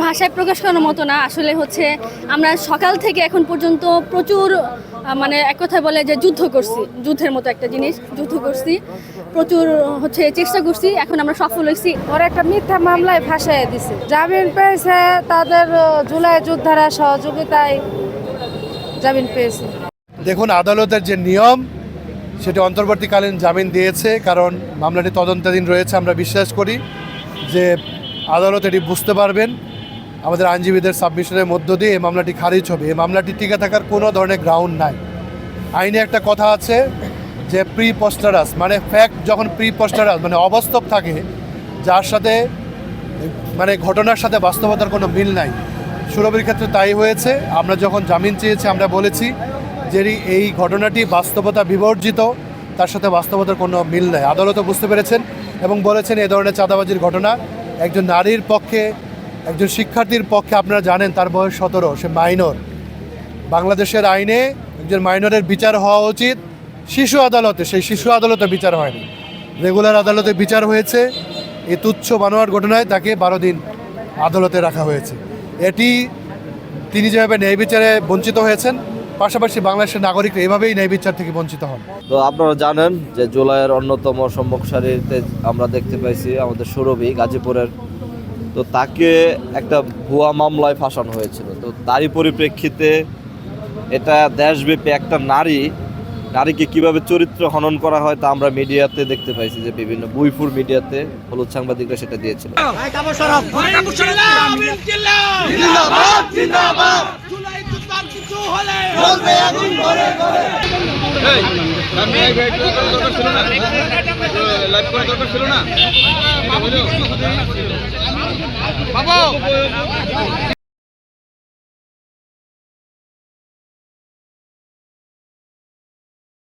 ভাষায় প্রকাশ করার মতো না। আসলে হচ্ছে আমরা সকাল থেকে এখন পর্যন্ত প্রচুর মানে এক কথায় বলে যে যুদ্ধ করছি, যুদ্ধের মতো একটা জিনিস, যুদ্ধ করছি, প্রচুর হচ্ছে চেষ্টা করছি, এখন আমরা সফল হয়েছি। ওরা একটা মিথ্যা মামলায় ফাঁসাইয়া দিছে, জামিন পেয়েছে, তাদের জুলাই যোদ্ধারা সহযোগিতায় জামিন পেয়েছে। দেখুন, আদালতের যে নিয়ম সেটা অন্তর্বর্তীকালীন জামিন দিয়েছে, কারণ মামলাটি তদন্তাধীন রয়েছে। আমরা বিশ্বাস করি যে আদালত এটি বুঝতে পারবেন। আমাদের আইনজীবীদের সাবমিশনের মধ্য দিয়ে এই মামলাটি খারিজ হবে। এই মামলাটি টিকে থাকার কোনো ধরনের গ্রাউন্ড নাই। আইনে একটা কথা আছে যে প্রি পোস্টারাস, মানে ফ্যাক্ট যখন প্রি পোস্টারাস মানে অবাস্তব থাকে, যার সাথে মানে ঘটনার সাথে বাস্তবতার কোনো মিল নাই। সুরভির ক্ষেত্রে তাই হয়েছে। আমরা যখন জামিন চেয়েছি আমরা বলেছি যে এই ঘটনাটি বাস্তবতা বিবর্জিত, তার সাথে বাস্তবতার কোনো মিল নাই। আদালতও বুঝতে পেরেছেন এবং বলেছেন এ ধরনের চাঁদাবাজির ঘটনা একজন নারীর পক্ষে, একজন শিক্ষার্থীর পক্ষে, আপনারা জানেন তার বয়স 17, সে মাইনর। বাংলাদেশের আইনে একজন মাইনরের বিচার হওয়া উচিত শিশু আদালতে, সেই শিশু আদালতে বিচার হয়নি, রেগুলার আদালতে বিচার হয়েছে। এই তুচ্ছ বানোয়ার ঘটনায় তাকে 12 দিন আদালতে রাখা হয়েছে। এটি তিনি যেভাবে ন্যায় বিচারে বঞ্চিত হয়েছেন, পাশাপাশি বাংলাদেশের নাগরিকরা এভাবেই ন্যায় বিচার থেকে বঞ্চিত হন। তো আপনারা জানেন যে জুলাইয়ের অন্যতম সম্মুখ সারিতে আমরা দেখতে পাইছি আমাদের সুরভি গাজীপুরের, তো তাকে একটা ভুয়া মামলায় ফাঁসানো হয়েছিল। তো তারই পরিপ্রেক্ষিতে এটা দেশব্যাপী একটা নারীকে কিভাবে চরিত্র হনন করা হয় তা আমরা মিডিয়াতে দেখতে পাইছি, যে বিভিন্ন বুইফুর মিডিয়াতে হলুদ সাংবাদিকরা সেটা দিয়েছিল। বাবা